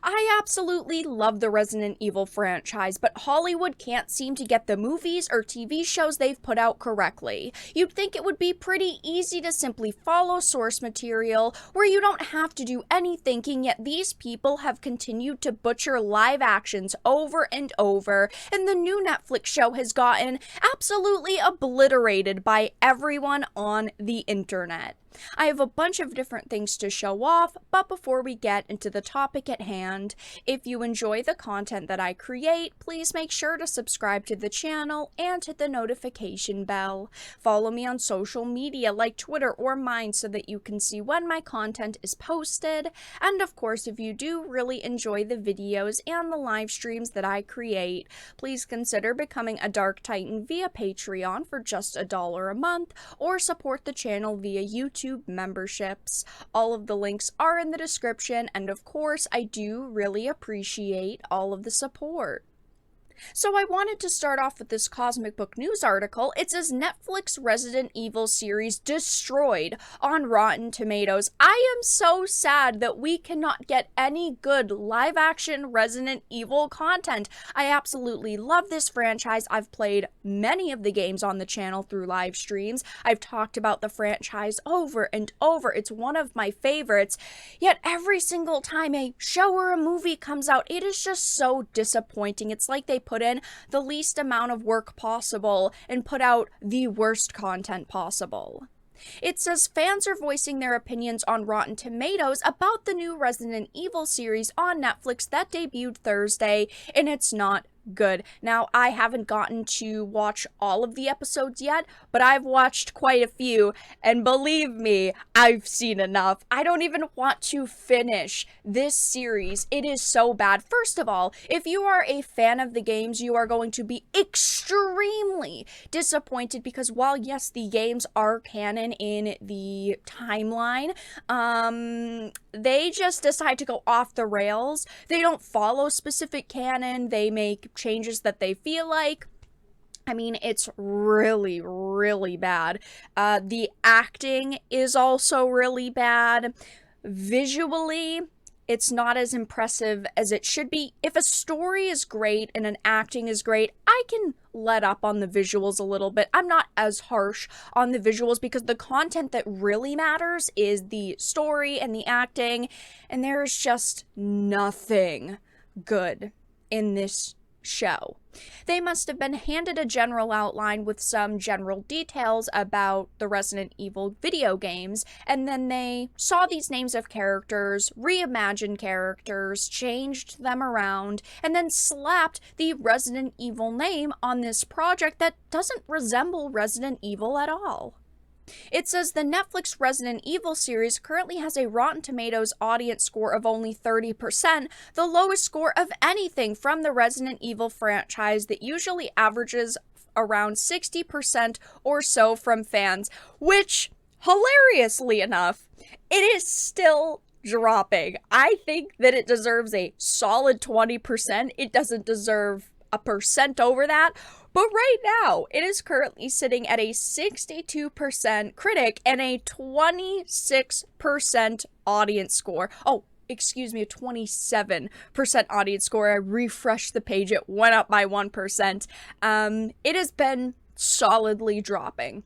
I absolutely love the Resident Evil franchise, but Hollywood can't seem to get the movies or TV shows they've put out correctly. You'd think it would be pretty easy to simply follow source material, where you don't have to do any thinking, yet these people have continued to butcher live actions over and over, and the new Netflix show has gotten absolutely obliterated by everyone on the internet. I have a bunch of different things to show off, but before we get into the topic at hand, if you enjoy the content that I create, please make sure to subscribe to the channel and hit the notification bell. Follow me on social media like Twitter or mine so that you can see when my content is posted. And of course, if you do really enjoy the videos and the live streams that I create, please consider becoming a Dark Titan via Patreon for just $1 a month, or support the channel via YouTube memberships. All of the links are in the description, and of course, I do really appreciate all of the support. So I wanted to start off with this Cosmic Book News article. It says Netflix Resident Evil series destroyed on Rotten Tomatoes. I am so sad that we cannot get any good live-action Resident Evil content. I absolutely love this franchise. I've played many of the games on the channel through live streams. I've talked about the franchise over and over. It's one of my favorites. Yet every single time a show or a movie comes out, it is just so disappointing. It's like they put in the least amount of work possible and put out the worst content possible. It says fans are voicing their opinions on Rotten Tomatoes about the new Resident Evil series on Netflix that debuted Thursday, and it's not good. Now, I haven't gotten to watch all of the episodes yet, but I've watched quite a few, and believe me, I've seen enough. I don't even want to finish this series. It is so bad. First of all, if you are a fan of the games, you are going to be extremely disappointed, because while yes, the games are canon in the timeline, they just decide to go off the rails. They don't follow specific canon. They make changes that they feel like. I mean, it's really, really bad. The acting is also really bad. Visually, it's not as impressive as it should be. If a story is great and an acting is great, I can let up on the visuals a little bit. I'm not as harsh on the visuals because the content that really matters is the story and the acting, and there's just nothing good in this show. They must have been handed a general outline with some general details about the Resident Evil video games, and then they saw these names of characters, reimagined characters, changed them around, and then slapped the Resident Evil name on this project that doesn't resemble Resident Evil at all. It says the Netflix Resident Evil series currently has a Rotten Tomatoes audience score of only 30%, the lowest score of anything from the Resident Evil franchise that usually averages around 60% or so from fans, which, hilariously enough, it is still dropping. I think that it deserves a solid 20%. It doesn't deserve a percent over that. But right now, it is currently sitting at a 62% critic and a 26% audience score. Oh, excuse me, a 27% audience score. I refreshed the page, it went up by 1%. It has been solidly dropping.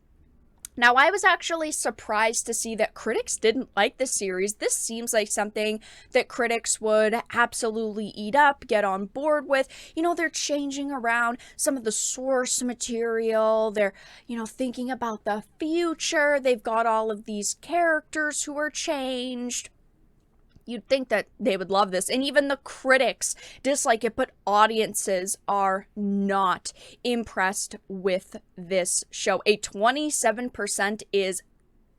Now, I was actually surprised to see that critics didn't like the series. This seems like something that critics would absolutely eat up, get on board with. You know, they're changing around some of the source material. They're, thinking about the future. They've got all of these characters who are changed. You'd think that they would love this, and even the critics dislike it, but audiences are not impressed with this show. A 27% is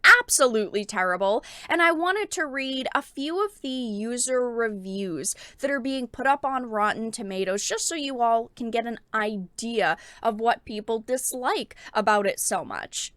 absolutely terrible, and I wanted to read a few of the user reviews that are being put up on Rotten Tomatoes, just so you all can get an idea of what people dislike about it so much.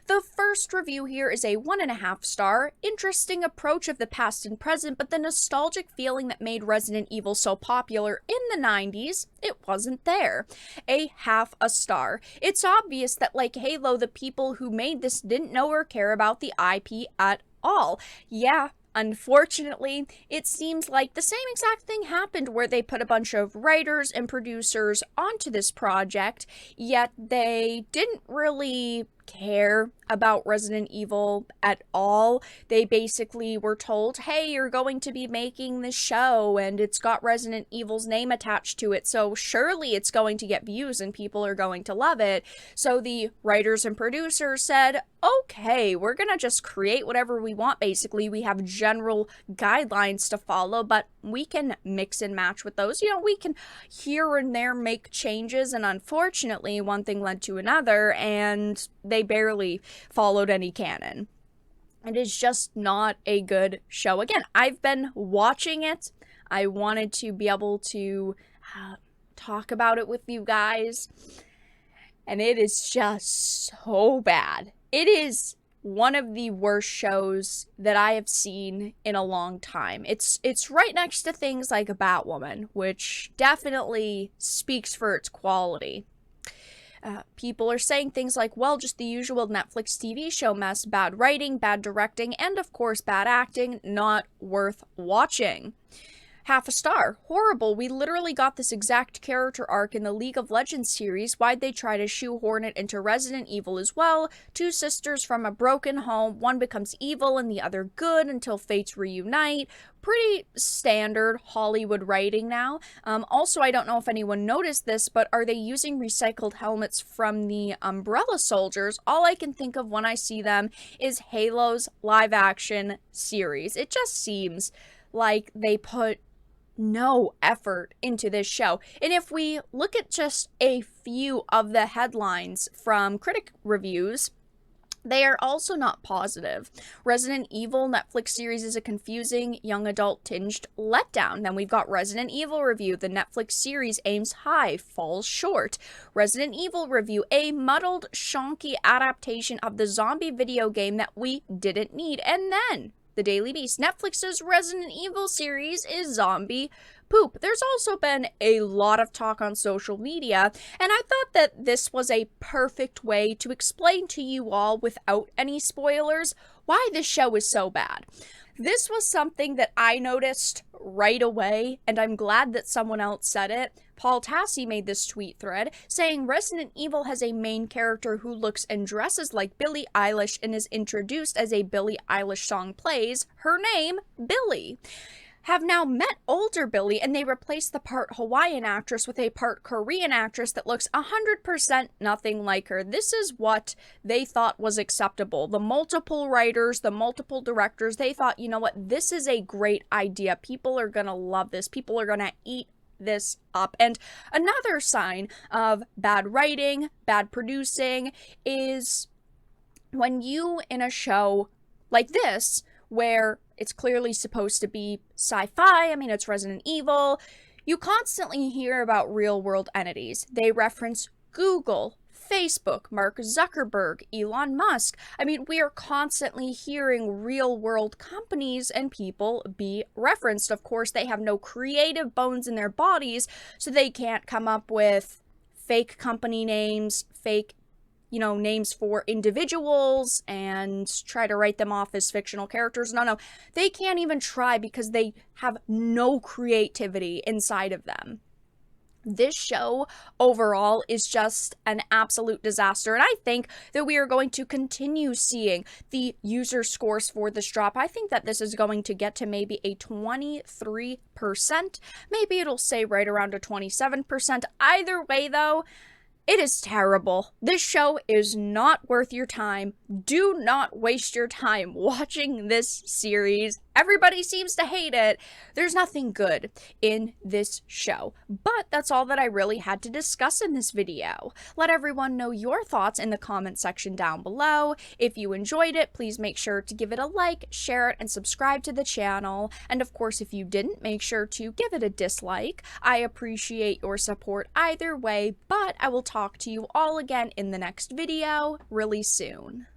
The first review here is a 1.5 star. Interesting approach of the past and present, but the nostalgic feeling that made Resident Evil so popular in the 90s, it wasn't there. A 0.5 star. It's obvious that, like Halo, the people who made this didn't know or care about the IP at all. Yeah, Unfortunately, it seems like the same exact thing happened where they put a bunch of writers and producers onto this project, yet they didn't really care about Resident Evil at all. They basically were told, hey, you're going to be making this show and it's got Resident Evil's name attached to it, so surely it's going to get views and people are going to love it. So the writers and producers said, okay, we're gonna just create whatever we want. Basically, we have general guidelines to follow, but we can mix and match with those. We can here and there make changes, and unfortunately, one thing led to another, and they barely followed any canon. It is just not a good show. Again, I've been watching it. I wanted to be able to talk about it with you guys, and it is just so bad. It is one of the worst shows that I have seen in a long time. It's right next to things like Batwoman, which definitely speaks for its quality. People are saying things like, well, just the usual Netflix TV show mess, bad writing, bad directing, and of course bad acting, not worth watching. Half a star. Horrible. We literally got this exact character arc in the League of Legends series. Why'd they try to shoehorn it into Resident Evil as well? Two sisters from a broken home. One becomes evil and the other good until fates reunite. Pretty standard Hollywood writing now. Also, I don't know if anyone noticed this, but are they using recycled helmets from the Umbrella Soldiers? All I can think of when I see them is Halo's live action series. It just seems like they put no effort into this show. And if we look at just a few of the headlines from critic reviews, they are also not positive. Resident Evil Netflix series is a confusing, young adult tinged letdown. Then we've got Resident Evil review. The Netflix series aims high, falls short. Resident Evil review. A muddled, shonky adaptation of the zombie video game that we didn't need. And then The Daily Beast. Netflix's Resident Evil series is zombie poop. There's also been a lot of talk on social media, and I thought that this was a perfect way to explain to you all, without any spoilers, why this show is so bad. This was something that I noticed right away, and I'm glad that someone else said it. Paul Tassi made this tweet thread saying Resident Evil has a main character who looks and dresses like Billie Eilish and is introduced as a Billie Eilish song plays. Her name, Billie. Have now met older Billie, and they replaced the part Hawaiian actress with a part Korean actress that looks 100% nothing like her. This is what they thought was acceptable. The multiple writers, the multiple directors, they thought, you know what, this is a great idea. People are gonna love this. People are gonna eat this up. And another sign of bad writing, bad producing, is when you, in a show like this, where it's clearly supposed to be sci-fi, I mean, it's Resident Evil, you constantly hear about real-world entities. They reference Google, Facebook, Mark Zuckerberg, Elon Musk. I mean, we are constantly hearing real-world companies and people be referenced. Of course, they have no creative bones in their bodies, so they can't come up with fake company names, fake names for individuals and try to write them off as fictional characters. No, they can't even try because they have no creativity inside of them. This show overall is just an absolute disaster, and I think that we are going to continue seeing the user scores for this drop. I think that this is going to get to maybe a 23%. Maybe it'll say right around a 27%. Either way, though, it is terrible. This show is not worth your time. Do not waste your time watching this series. Everybody seems to hate it. There's nothing good in this show. But that's all that I really had to discuss in this video. Let everyone know your thoughts in the comment section down below. If you enjoyed it, please make sure to give it a like, share it, and subscribe to the channel. And of course, if you didn't, make sure to give it a dislike. I appreciate your support either way, but I will talk to you all again in the next video really soon.